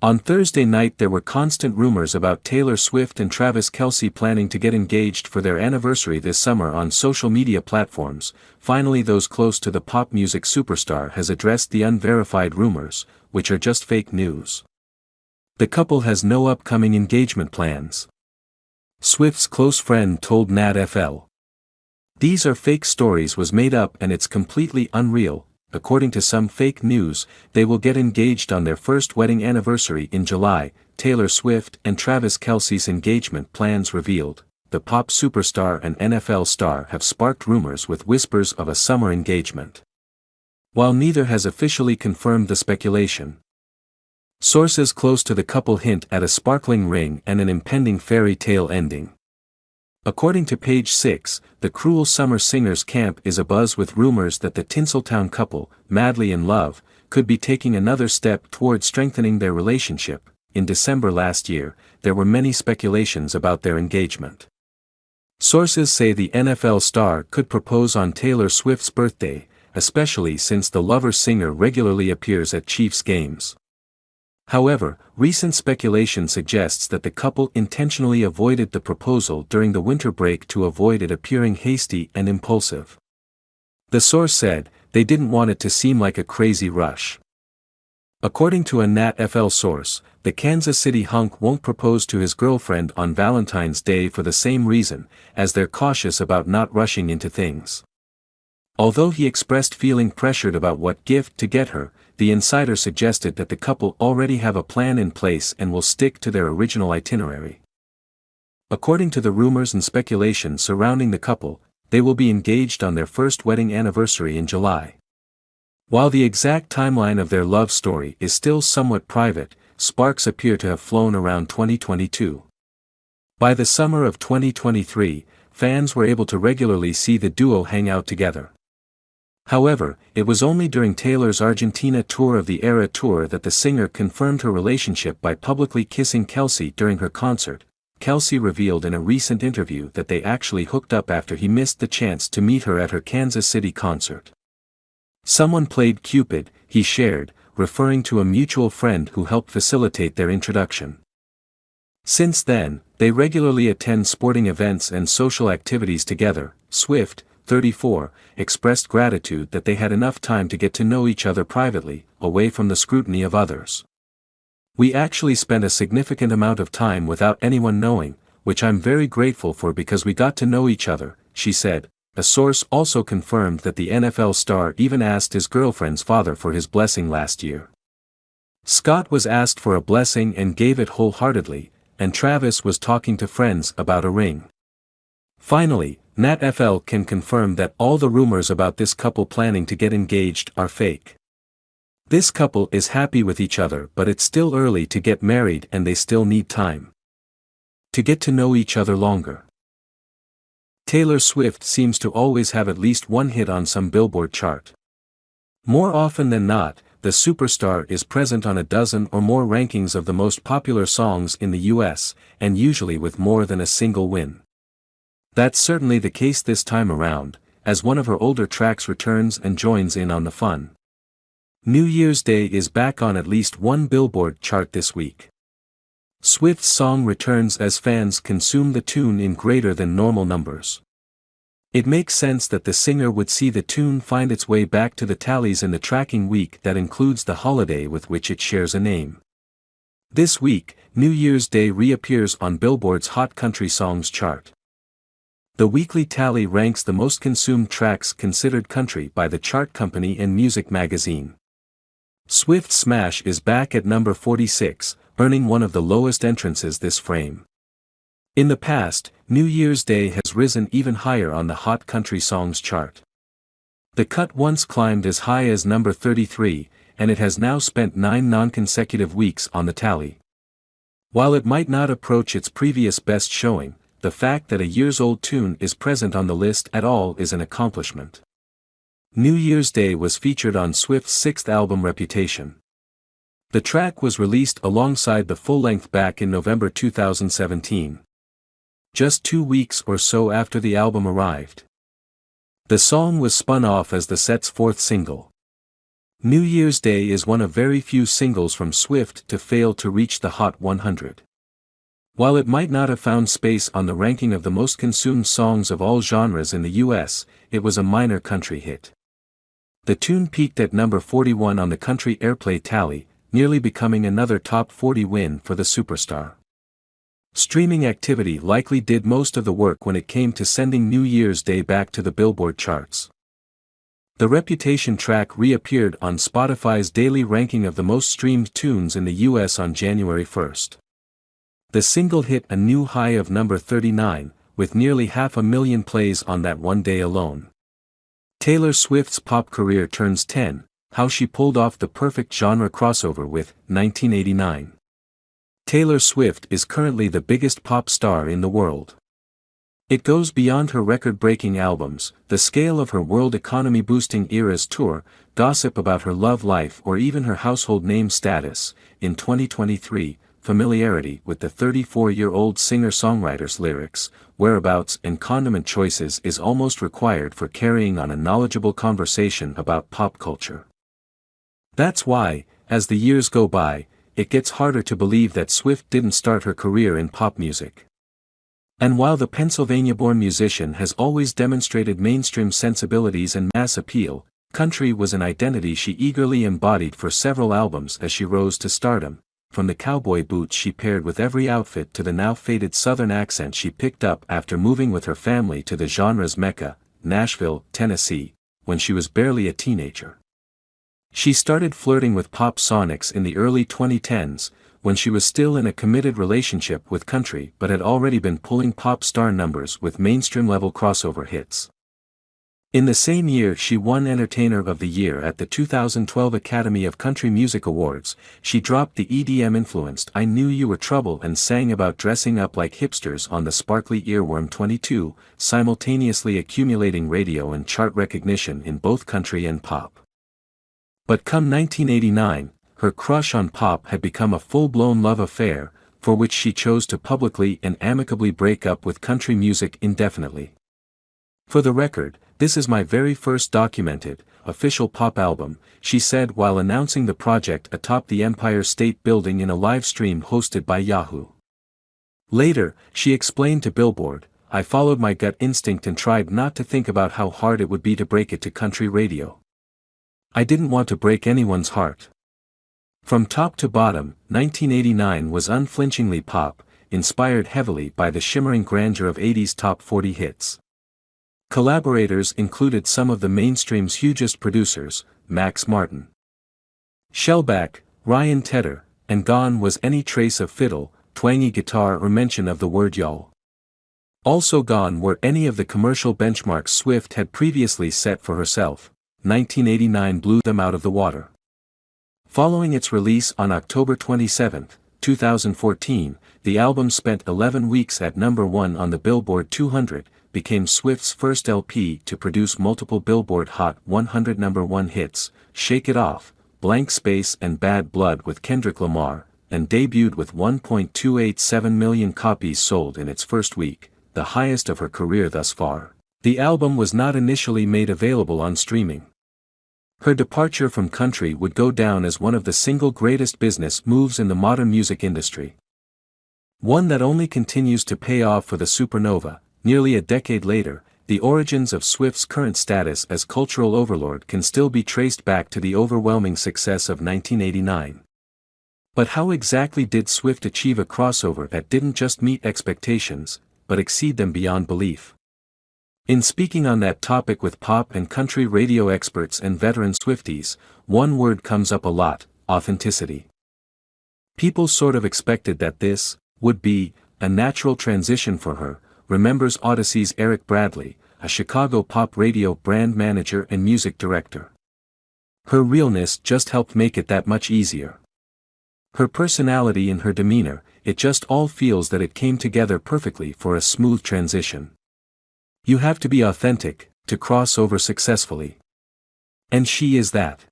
On Thursday night there were constant rumors about Taylor Swift and Travis Kelce planning to get engaged for their anniversary this summer on social media platforms. Finally, those close to the pop music superstar has addressed the unverified rumors, which are just fake news. The couple has no upcoming engagement plans. Swift's close friend told NatFL. "These are fake stories, was made up and it's completely unreal. According to some fake news, they will get engaged on their first wedding anniversary in July." Taylor Swift and Travis Kelce's engagement plans revealed. The pop superstar and NFL star have sparked rumors with whispers of a summer engagement, while neither has officially confirmed the speculation. Sources close to the couple hint at a sparkling ring and an impending fairy tale ending. According to Page 6, the Cruel Summer Singers camp is abuzz with rumors that the Tinseltown couple, madly in love, could be taking another step toward strengthening their relationship. In December last year, there were many speculations about their engagement. Sources say the NFL star could propose on Taylor Swift's birthday, especially since the Lover singer regularly appears at Chiefs games. However, recent speculation suggests that the couple intentionally avoided the proposal during the winter break to avoid it appearing hasty and impulsive. The source said, "They didn't want it to seem like a crazy rush." According to a NatFL source, the Kansas City hunk won't propose to his girlfriend on Valentine's Day for the same reason, as they're cautious about not rushing into things. Although he expressed feeling pressured about what gift to get her, the insider suggested that the couple already have a plan in place and will stick to their original itinerary. According to the rumors and speculation surrounding the couple, they will be engaged on their first wedding anniversary in July. While the exact timeline of their love story is still somewhat private, sparks appear to have flown around 2022. By the summer of 2023, fans were able to regularly see the duo hang out together. However, it was only during Taylor's Argentina tour of the Era Tour that the singer confirmed her relationship by publicly kissing Kelce during her concert. Kelce revealed in a recent interview that they actually hooked up after he missed the chance to meet her at her Kansas City concert. "Someone played Cupid," he shared, referring to a mutual friend who helped facilitate their introduction. Since then, they regularly attend sporting events and social activities together. Swift, 34, expressed gratitude that they had enough time to get to know each other privately, away from the scrutiny of others. "We actually spent a significant amount of time without anyone knowing, which I'm very grateful for because we got to know each other," she said. A source also confirmed that the NFL star even asked his girlfriend's father for his blessing last year. Scott was asked for a blessing and gave it wholeheartedly, and Travis was talking to friends about a ring. Finally, NatFL can confirm that all the rumors about this couple planning to get engaged are fake. This couple is happy with each other, but it's still early to get married and they still need time to get to know each other longer. Taylor Swift seems to always have at least one hit on some Billboard chart. More often than not, the superstar is present on a dozen or more rankings of the most popular songs in the US, and usually with more than a single win. That's certainly the case this time around, as one of her older tracks returns and joins in on the fun. New Year's Day is back on at least one Billboard chart this week. Swift's song returns as fans consume the tune in greater than normal numbers. It makes sense that the singer would see the tune find its way back to the tallies in the tracking week that includes the holiday with which it shares a name. This week, New Year's Day reappears on Billboard's Hot Country Songs chart. The weekly tally ranks the most consumed tracks considered country by the chart company and music magazine. Swift's Smash is back at number 46, earning one of the lowest entrances this frame. In the past, New Year's Day has risen even higher on the Hot Country Songs chart. The cut once climbed as high as number 33, and it has now spent 9 non-consecutive weeks on the tally. While it might not approach its previous best showing, the fact that a years-old tune is present on the list at all is an accomplishment. New Year's Day was featured on Swift's 6th album Reputation. The track was released alongside the full-length back in November 2017. Just 2 weeks or so after the album arrived. The song was spun off as the set's 4th single. New Year's Day is one of very few singles from Swift to fail to reach the Hot 100. While it might not have found space on the ranking of the most consumed songs of all genres in the US, it was a minor country hit. The tune peaked at number 41 on the country airplay tally, nearly becoming another top 40 win for the superstar. Streaming activity likely did most of the work when it came to sending New Year's Day back to the Billboard charts. The Reputation track reappeared on Spotify's daily ranking of the most streamed tunes in the US on January 1st. The single hit a new high of number 39, with nearly 500,000 plays on that one day alone. Taylor Swift's pop career turns 10, how she pulled off the perfect genre crossover with 1989. Taylor Swift is currently the biggest pop star in the world. It goes beyond her record-breaking albums, the scale of her world economy-boosting Eras tour, gossip about her love life or even her household name status. In 2023, familiarity with the 34-year-old singer-songwriter's lyrics, whereabouts and condiment choices is almost required for carrying on a knowledgeable conversation about pop culture. That's why, as the years go by, it gets harder to believe that Swift didn't start her career in pop music. And while the Pennsylvania-born musician has always demonstrated mainstream sensibilities and mass appeal, country was an identity she eagerly embodied for several albums as she rose to stardom, from the cowboy boots she paired with every outfit to the now faded southern accent she picked up after moving with her family to the genre's mecca, Nashville, Tennessee, when she was barely a teenager. She started flirting with pop sonics in the early 2010s, when she was still in a committed relationship with country but had already been pulling pop star numbers with mainstream-level crossover hits. In the same year she won Entertainer of the Year at the 2012 Academy of Country Music Awards. She dropped the EDM-influenced I Knew You Were Trouble and sang about dressing up like hipsters on the sparkly earworm 22, simultaneously accumulating radio and chart recognition in both country and pop. But come 1989, her crush on pop had become a full-blown love affair, for which she chose to publicly and amicably break up with country music indefinitely. For the record, this is my very first documented, official pop album, she said while announcing the project atop the Empire State Building in a live stream hosted by Yahoo. Later, she explained to Billboard, "I followed my gut instinct and tried not to think about how hard it would be to break it to country radio. I didn't want to break anyone's heart." From top to bottom, 1989 was unflinchingly pop, inspired heavily by the shimmering grandeur of 80s top 40 hits. Collaborators included some of the mainstream's hugest producers, Max Martin, Shellback, Ryan Tedder, and gone was any trace of fiddle, twangy guitar or mention of the word y'all. Also gone were any of the commercial benchmarks Swift had previously set for herself. 1989 blew them out of the water. Following its release on October 27, 2014, the album spent 11 weeks at number 1 on the Billboard 200, became Swift's first LP to produce multiple Billboard Hot 100 number 1 hits, Shake It Off, Blank Space and Bad Blood with Kendrick Lamar, and debuted with 1.287 million copies sold in its first week, the highest of her career thus far. The album was not initially made available on streaming. Her departure from country would go down as one of the single greatest business moves in the modern music industry. One that only continues to pay off for the supernova. Nearly a decade later, the origins of Swift's current status as cultural overlord can still be traced back to the overwhelming success of 1989. But how exactly did Swift achieve a crossover that didn't just meet expectations, but exceed them beyond belief? In speaking on that topic with pop and country radio experts and veteran Swifties, one word comes up a lot: authenticity. People sort of expected that this would be a natural transition for her, remembers Odyssey's Eric Bradley, a Chicago pop radio brand manager and music director. Her realness just helped make it that much easier. Her personality and her demeanor, it just all feels that it came together perfectly for a smooth transition. You have to be authentic to cross over successfully. And she is that.